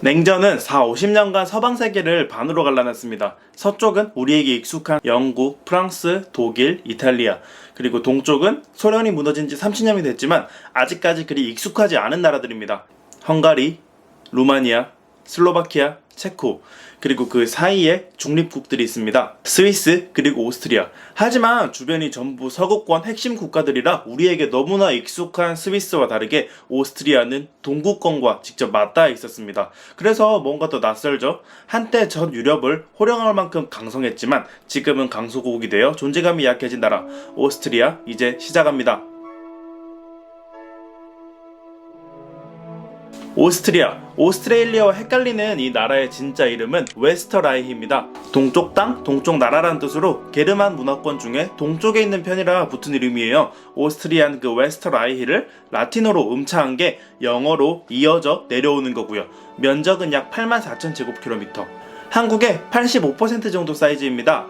냉전은 4, 50년간 서방 세계를 반으로 갈라놨습니다. 서쪽은 우리에게 익숙한 영국, 프랑스, 독일, 이탈리아, 그리고 동쪽은 소련이 무너진 지 30년이 됐지만 아직까지 그리 익숙하지 않은 나라들입니다. 헝가리, 루마니아, 슬로바키아, 체코, 그리고 그 사이에 중립국들이 있습니다. 스위스, 그리고 오스트리아. 하지만 주변이 전부 서구권 핵심 국가들이라 우리에게 너무나 익숙한 스위스와 다르게 오스트리아는 동구권과 직접 맞닿아 있었습니다. 그래서 뭔가 더 낯설죠. 한때 전 유럽을 호령할 만큼 강성했지만 지금은 강소국이 되어 존재감이 약해진 나라 오스트리아, 이제 시작합니다. 오스트레일리아와 헷갈리는 이 나라의 진짜 이름은 웨스터라이히입니다. 동쪽 땅, 동쪽 나라라는 뜻으로 게르만 문화권 중에 동쪽에 있는 편이라 붙은 이름이에요. 오스트리안 그 웨스터라이히를 라틴어로 음차한 게 영어로 이어져 내려오는 거고요. 면적은 약 84,000제곱킬로미터. 한국의 85% 정도 사이즈입니다.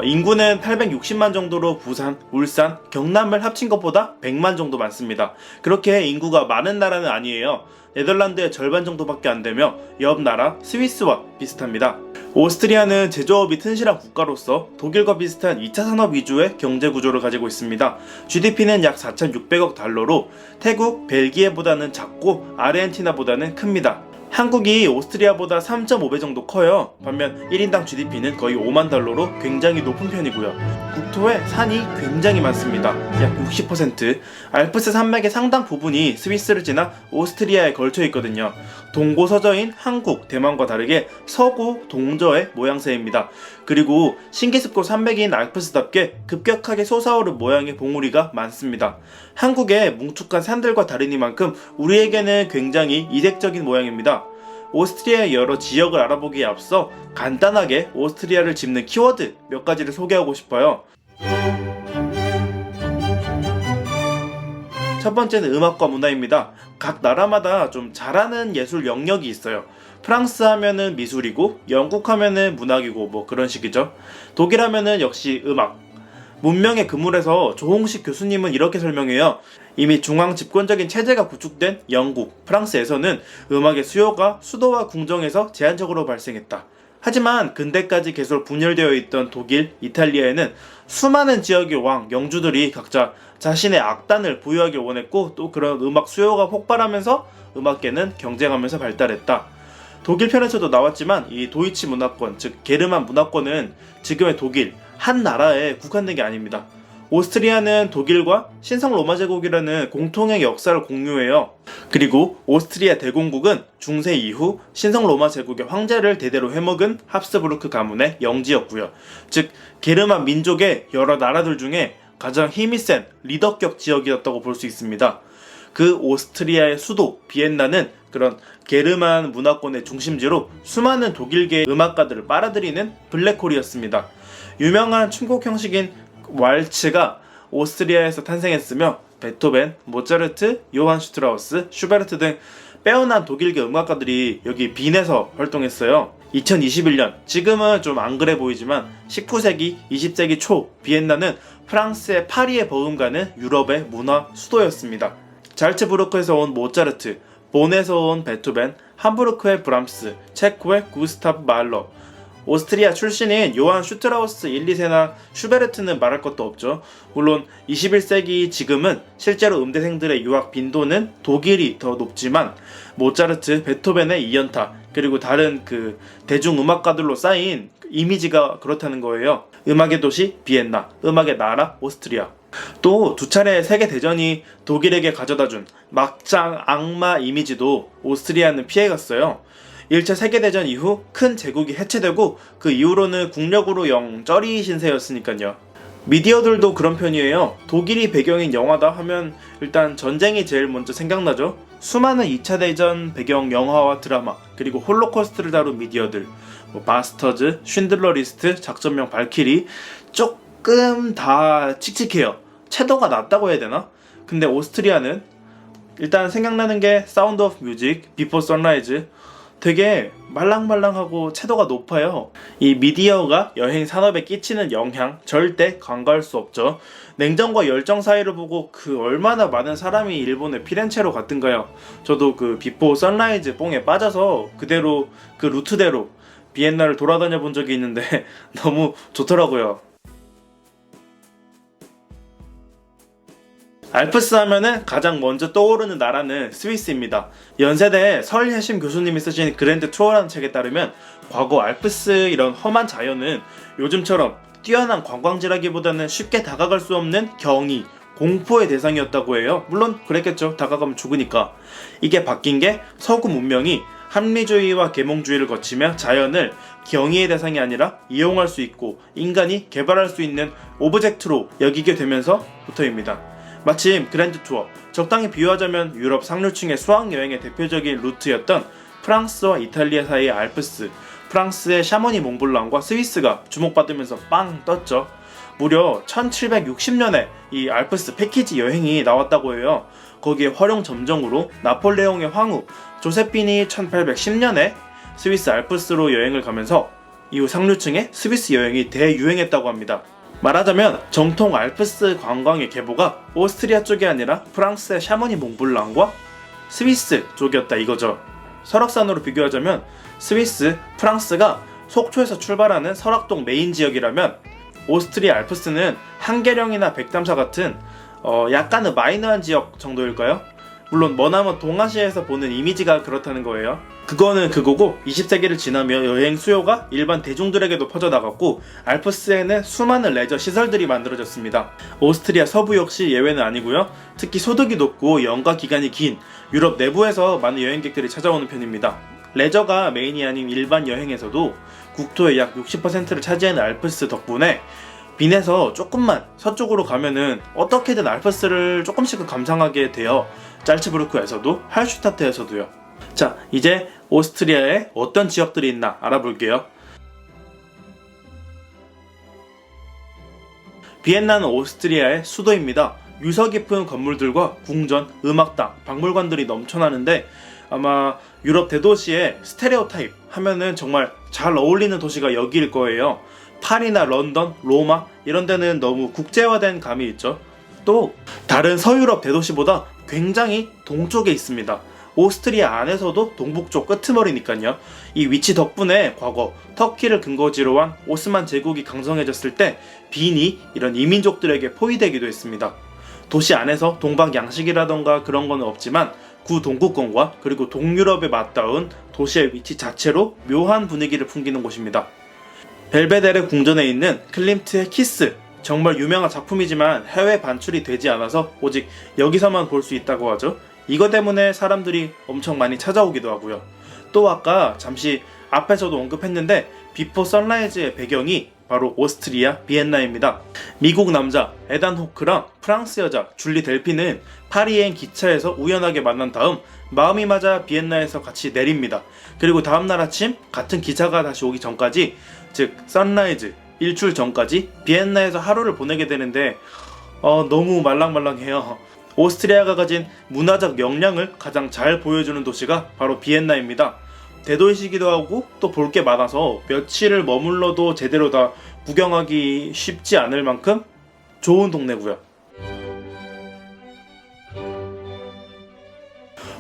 인구는 860만 정도로 부산, 울산, 경남을 합친 것보다 100만 정도 많습니다. 그렇게 인구가 많은 나라는 아니에요. 네덜란드의 절반 정도밖에 안 되며 옆 나라 스위스와 비슷합니다. 오스트리아는 제조업이 튼실한 국가로서 독일과 비슷한 2차 산업 위주의 경제 구조를 가지고 있습니다. GDP는 약 4,600억 달러로 태국, 벨기에보다는 작고 아르헨티나보다는 큽니다. 한국이 오스트리아보다 3.5배 정도 커요. 반면 1인당 GDP는 거의 5만 달러로 굉장히 높은 편이고요. 국토에 산이 굉장히 많습니다. 약 60%. 알프스 산맥의 상당 부분이 스위스를 지나 오스트리아에 걸쳐 있거든요. 동고서저인 한국, 대만과 다르게 서구, 동저의 모양새입니다. 그리고 신기습고 산맥인 알프스답게 급격하게 솟아오른 모양의 봉우리가 많습니다. 한국의 뭉툭한 산들과 다르니만큼 우리에게는 굉장히 이색적인 모양입니다. 오스트리아의 여러 지역을 알아보기에 앞서 간단하게 오스트리아를 짚는 키워드 몇 가지를 소개하고 싶어요. 첫 번째는 음악과 문화입니다. 각 나라마다 좀 잘하는 예술 영역이 있어요. 프랑스 하면은 미술이고 영국 하면은 문학이고 뭐 그런 식이죠. 독일 하면은 역시 음악. 문명의 그물에서 조홍식 교수님은 이렇게 설명해요. 이미 중앙 집권적인 체제가 구축된 영국, 프랑스에서는 음악의 수요가 수도와 궁정에서 제한적으로 발생했다. 하지만 근대까지 계속 분열되어 있던 독일, 이탈리아에는 수많은 지역의 왕, 영주들이 각자 자신의 악단을 부여하길 원했고 또 그런 음악 수요가 폭발하면서 음악계는 경쟁하면서 발달했다. 독일 편에서도 나왔지만 이 도이치 문화권, 즉 게르만 문화권은 지금의 독일, 한 나라에 국한된 게 아닙니다. 오스트리아는 독일과 신성 로마 제국이라는 공통의 역사를 공유해요. 그리고 오스트리아 대공국은 중세 이후 신성 로마 제국의 황제를 대대로 해먹은 합스부르크 가문의 영지였고요. 즉 게르만 민족의 여러 나라들 중에 가장 힘이 센 리더격 지역이었다고 볼 수 있습니다. 그 오스트리아의 수도 비엔나는 그런 게르만 문화권의 중심지로 수많은 독일계의 음악가들을 빨아들이는 블랙홀이었습니다. 유명한 춤곡 형식인 왈츠가 오스트리아에서 탄생했으며 베토벤, 모차르트, 요한 슈트라우스, 슈베르트 등 빼어난 독일계 음악가들이 여기 빈에서 활동했어요. 2021년, 지금은 좀 안 그래 보이지만 19세기, 20세기 초 비엔나는 프랑스의 파리에 버금가는 유럽의 문화 수도였습니다. 잘츠부르크에서 온 모차르트, 본에서 온 베토벤, 함부르크의 브람스, 체코의 구스타프 말러, 오스트리아 출신인 요한 슈트라우스 1, 2세나 슈베르트는 말할 것도 없죠. 물론 21세기 지금은 실제로 음대생들의 유학 빈도는 독일이 더 높지만 모차르트, 베토벤의 2연타 그리고 다른 그 대중음악가들로 쌓인 이미지가 그렇다는 거예요. 음악의 도시 비엔나, 음악의 나라 오스트리아. 또 두 차례 세계대전이 독일에게 가져다준 막장 악마 이미지도 오스트리아는 피해갔어요. 1차 세계대전 이후 큰 제국이 해체되고 그 이후로는 국력으로 영 쩌리 신세였으니까요. 미디어들도 그런 편이에요. 독일이 배경인 영화다 하면 일단 전쟁이 제일 먼저 생각나죠. 수많은 2차 대전 배경 영화와 드라마 그리고 홀로코스트를 다룬 미디어들 바스터즈, 쉰들러 리스트, 작전명 발키리 조금 다 칙칙해요. 채도가 낮다고 해야 되나? 근데 오스트리아는 일단 생각나는 게 사운드 오브 뮤직, 비포 선라이즈 되게 말랑말랑하고 채도가 높아요. 이 미디어가 여행 산업에 끼치는 영향 절대 간과할 수 없죠. 냉정과 열정 사이를 보고 그 얼마나 많은 사람이 일본의 피렌체로 갔던가요. 저도 그 비포 선라이즈 뽕에 빠져서 그대로 그 루트대로 비엔나를 돌아다녀 본 적이 있는데 너무 좋더라고요. 알프스 하면은 가장 먼저 떠오르는 나라는 스위스입니다. 연세대 설혜심 교수님이 쓰신 그랜드 투어라는 책에 따르면 과거 알프스 이런 험한 자연은 요즘처럼 뛰어난 관광지라기보다는 쉽게 다가갈 수 없는 경이, 공포의 대상이었다고 해요. 물론 그랬겠죠. 다가가면 죽으니까. 이게 바뀐 게 서구 문명이 합리주의와 계몽주의를 거치며 자연을 경이의 대상이 아니라 이용할 수 있고 인간이 개발할 수 있는 오브젝트로 여기게 되면서부터입니다. 마침 그랜드 투어, 적당히 비유하자면 유럽 상류층의 수학여행의 대표적인 루트였던 프랑스와 이탈리아 사이의 알프스, 프랑스의 샤모니 몽블랑과 스위스가 주목받으면서 빵 떴죠. 무려 1760년에 이 알프스 패키지 여행이 나왔다고 해요. 거기에 활용 점정으로 나폴레옹의 황후 조세핀이 1810년에 스위스 알프스로 여행을 가면서 이후 상류층의 스위스 여행이 대유행했다고 합니다. 말하자면 정통 알프스 관광의 계보가 오스트리아 쪽이 아니라 프랑스의 샤모니 몽블랑과 스위스 쪽이었다 이거죠. 설악산으로 비교하자면 스위스, 프랑스가 속초에서 출발하는 설악동 메인 지역이라면 오스트리아 알프스는 한계령이나 백담사 같은 약간은 마이너한 지역 정도일까요? 물론 머나먼 동아시아에서 보는 이미지가 그렇다는 거예요. 그거는 그거고 20세기를 지나며 여행 수요가 일반 대중들에게도 퍼져나갔고 알프스에는 수많은 레저 시설들이 만들어졌습니다. 오스트리아 서부 역시 예외는 아니고요. 특히 소득이 높고 연가 기간이 긴 유럽 내부에서 많은 여행객들이 찾아오는 편입니다. 레저가 메인이 아닌 일반 여행에서도 국토의 약 60%를 차지하는 알프스 덕분에 빈에서 조금만 서쪽으로 가면은 어떻게든 알프스를 조금씩은 감상하게 돼요. 짤츠부르크에서도 할슈타트에서도요. 자, 이제 오스트리아에 어떤 지역들이 있나 알아볼게요. 비엔나는 오스트리아의 수도입니다. 유서 깊은 건물들과 궁전, 음악당, 박물관들이 넘쳐나는데 아마 유럽 대도시의 스테레오타입 하면은 정말 잘 어울리는 도시가 여기일 거예요. 파리나 런던, 로마 이런 데는 너무 국제화된 감이 있죠. 또 다른 서유럽 대도시보다 굉장히 동쪽에 있습니다. 오스트리아 안에서도 동북쪽 끄트머리니까요. 이 위치 덕분에 과거 터키를 근거지로 한 오스만 제국이 강성해졌을 때 빈이 이런 이민족들에게 포위되기도 했습니다. 도시 안에서 동방 양식이라던가 그런 거는 없지만 구 동구권과 그리고 동유럽에 맞닿은 도시의 위치 자체로 묘한 분위기를 풍기는 곳입니다. 벨베데레 궁전에 있는 클림트의 키스, 정말 유명한 작품이지만 해외 반출이 되지 않아서 오직 여기서만 볼 수 있다고 하죠. 이거 때문에 사람들이 엄청 많이 찾아오기도 하고요. 또 아까 잠시 앞에서도 언급했는데 비포 선라이즈의 배경이 바로 오스트리아 비엔나입니다. 미국 남자 에단 호크랑 프랑스 여자 줄리 델피는 파리행 기차에서 우연하게 만난 다음 마음이 맞아 비엔나에서 같이 내립니다. 그리고 다음날 아침 같은 기차가 다시 오기 전까지, 즉 선라이즈 일출 전까지 비엔나에서 하루를 보내게 되는데 너무 말랑말랑해요. 오스트리아가 가진 문화적 역량을 가장 잘 보여주는 도시가 바로 비엔나입니다. 대도시이기도 하고 또 볼 게 많아서 며칠을 머물러도 제대로 다 구경하기 쉽지 않을 만큼 좋은 동네고요.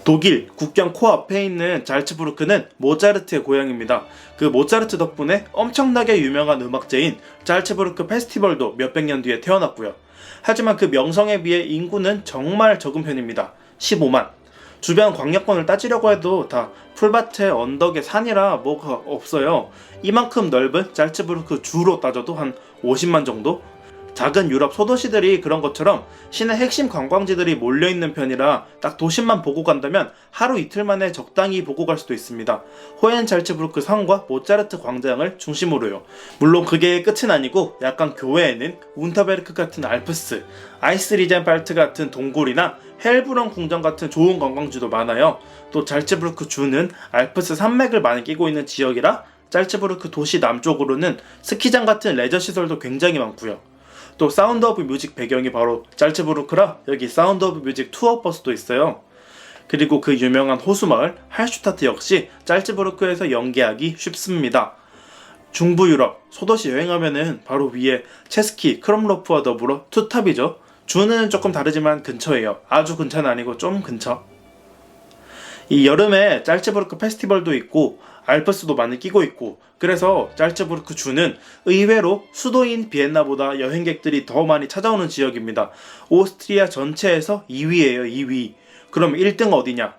독일 국경 코앞에 있는 잘츠부르크는 모차르트의 고향입니다. 그 모차르트 덕분에 엄청나게 유명한 음악제인 잘츠부르크 페스티벌도 몇백 년 뒤에 태어났고요. 하지만 그 명성에 비해 인구는 정말 적은 편입니다. 15만. 주변 광역권을 따지려고 해도 다 풀밭의 언덕의 산이라 뭐가 없어요. 이만큼 넓은 잘츠부르크 주로 따져도 한 50만 정도? 작은 유럽 소도시들이 그런 것처럼 시내 핵심 관광지들이 몰려있는 편이라 딱 도심만 보고 간다면 하루 이틀 만에 적당히 보고 갈 수도 있습니다. 호헨잘츠부르크 성과 모차르트 광장을 중심으로요. 물론 그게 끝은 아니고 약간 교외에는 운터베르크 같은 알프스, 아이스리젠발트 같은 동굴이나 헬브런 궁전 같은 좋은 관광지도 많아요. 또 잘츠부르크 주는 알프스 산맥을 많이 끼고 있는 지역이라 잘츠부르크 도시 남쪽으로는 스키장 같은 레저 시설도 굉장히 많고요. 또 사운드 오브 뮤직 배경이 바로 잘츠부르크라 여기 사운드 오브 뮤직 투어 버스도 있어요. 그리고 그 유명한 호수마을 할슈타트 역시 짤츠부르크에서 연계하기 쉽습니다. 중부 유럽 소도시 여행하면은 바로 위에 체스키, 크롬로프와 더불어 투탑이죠. 주는 조금 다르지만 근처예요. 아주 근처는 아니고 좀 근처. 이 여름에 짤츠부르크 페스티벌도 있고 알프스도 많이 끼고 있고, 그래서 짤츠부르크 주는 의외로 수도인 비엔나보다 여행객들이 더 많이 찾아오는 지역입니다. 오스트리아 전체에서 2위예요, 2위. 그럼 1등 어디냐?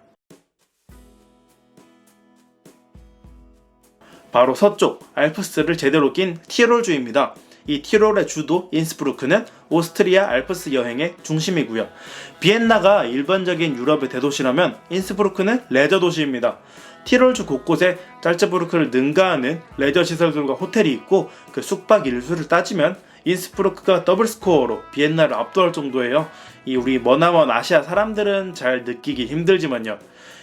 바로 서쪽 알프스를 제대로 낀 티롤주입니다. 이 티롤의 주도 인스브루크는 오스트리아 알프스 여행의 중심이고요. 비엔나가 일반적인 유럽의 대도시라면 인스브루크는 레저 도시입니다. 티롤주 곳곳에 짤츠부르크를 능가하는 레저 시설들과 호텔이 있고, 그 숙박 일수를 따지면 인스브루크가 더블 스코어로 비엔나를 압도할 정도예요. 이 우리 머나먼 아시아 사람들은 잘 느끼기 힘들지만요.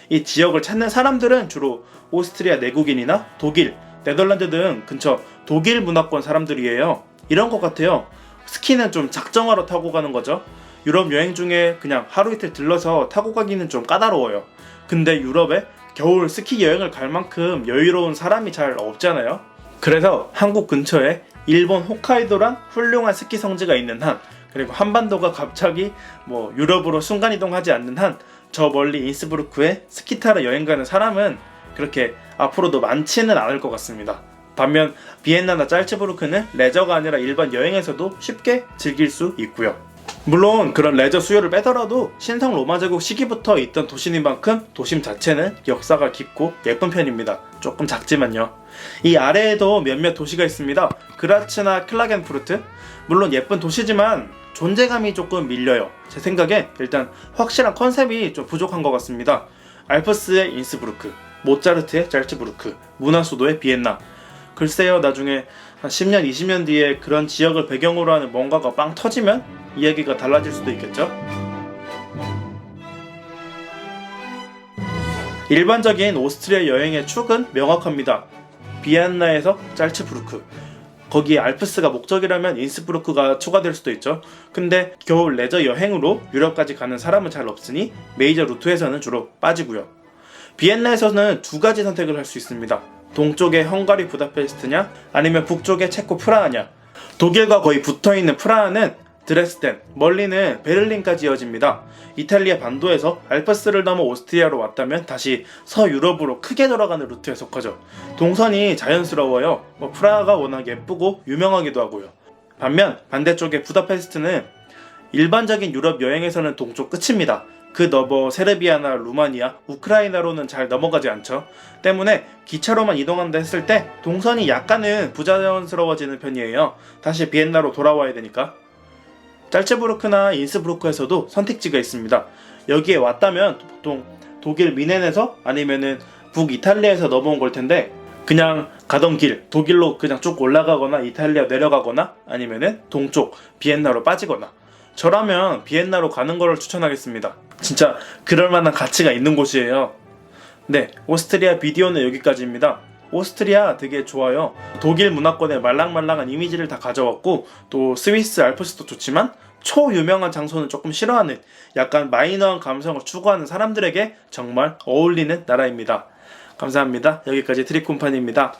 이 지역을 찾는 사람들은 주로 오스트리아 내국인이나 독일, 네덜란드 등 근처 독일 문화권 사람들이에요. 이런 것 같아요. 스키는 좀 작정하러 타고 가는 거죠. 유럽 여행 중에 그냥 하루 이틀 들러서 타고 가기는 좀 까다로워요. 근데 유럽에 겨울 스키 여행을 갈 만큼 여유로운 사람이 잘 없잖아요. 그래서 한국 근처에 일본 홋카이도란 훌륭한 스키 성지가 있는 한, 그리고 한반도가 갑자기 유럽으로 순간이동하지 않는 한, 저 멀리 인스브루크에 스키 타러 여행 가는 사람은 그렇게 앞으로도 많지는 않을 것 같습니다. 반면 비엔나나 짤츠부르크는 레저가 아니라 일반 여행에서도 쉽게 즐길 수 있고요. 물론 그런 레저 수요를 빼더라도 신성 로마 제국 시기부터 있던 도시인 만큼 도심 자체는 역사가 깊고 예쁜 편입니다. 조금 작지만요. 이 아래에도 몇몇 도시가 있습니다. 그라츠나 클라겐푸르트. 물론 예쁜 도시지만 존재감이 조금 밀려요. 제 생각에 일단 확실한 컨셉이 좀 부족한 것 같습니다. 알프스의 인스브루크, 모차르트의 짤츠부르크, 문화수도의 비엔나. 글쎄요, 나중에 한 10년, 20년 뒤에 그런 지역을 배경으로 하는 뭔가가 빵 터지면 이야기가 달라질 수도 있겠죠? 일반적인 오스트리아 여행의 축은 명확합니다. 비엔나에서 짤츠부르크. 거기에 알프스가 목적이라면 인스브루크가 추가될 수도 있죠. 근데 겨울 레저 여행으로 유럽까지 가는 사람은 잘 없으니 메이저 루트에서는 주로 빠지고요. 비엔나에서는 두 가지 선택을 할 수 있습니다. 동쪽의 헝가리 부다페스트냐, 아니면 북쪽의 체코 프라하냐. 독일과 거의 붙어있는 프라하는 드레스덴, 멀리는 베를린까지 이어집니다. 이탈리아 반도에서 알프스를 넘어 오스트리아로 왔다면 다시 서유럽으로 크게 돌아가는 루트에 속하죠. 동선이 자연스러워요. 프라하가 워낙 예쁘고 유명하기도 하고요. 반면 반대쪽의 부다페스트는 일반적인 유럽 여행에서는 동쪽 끝입니다. 그 너머 세르비아나 루마니아, 우크라이나로는 잘 넘어가지 않죠. 때문에 기차로만 이동한다 했을 때 동선이 약간은 부자연스러워지는 편이에요. 다시 비엔나로 돌아와야 되니까. 짤츠부르크나 인스브루크에서도 선택지가 있습니다. 여기에 왔다면 보통 독일 미넨에서 아니면은 북이탈리아에서 넘어온 걸 텐데, 그냥 가던 길 독일로 그냥 쭉 올라가거나 이탈리아 내려가거나 아니면은 동쪽 비엔나로 빠지거나. 저라면 비엔나로 가는 거를 추천하겠습니다. 진짜 그럴만한 가치가 있는 곳이에요. 네, 오스트리아 비디오는 여기까지입니다. 오스트리아 되게 좋아요. 독일 문화권의 말랑말랑한 이미지를 다 가져왔고, 또 스위스 알프스도 좋지만 초유명한 장소는 조금 싫어하는, 약간 마이너한 감성을 추구하는 사람들에게 정말 어울리는 나라입니다. 감사합니다. 여기까지 트립 콤파니입니다.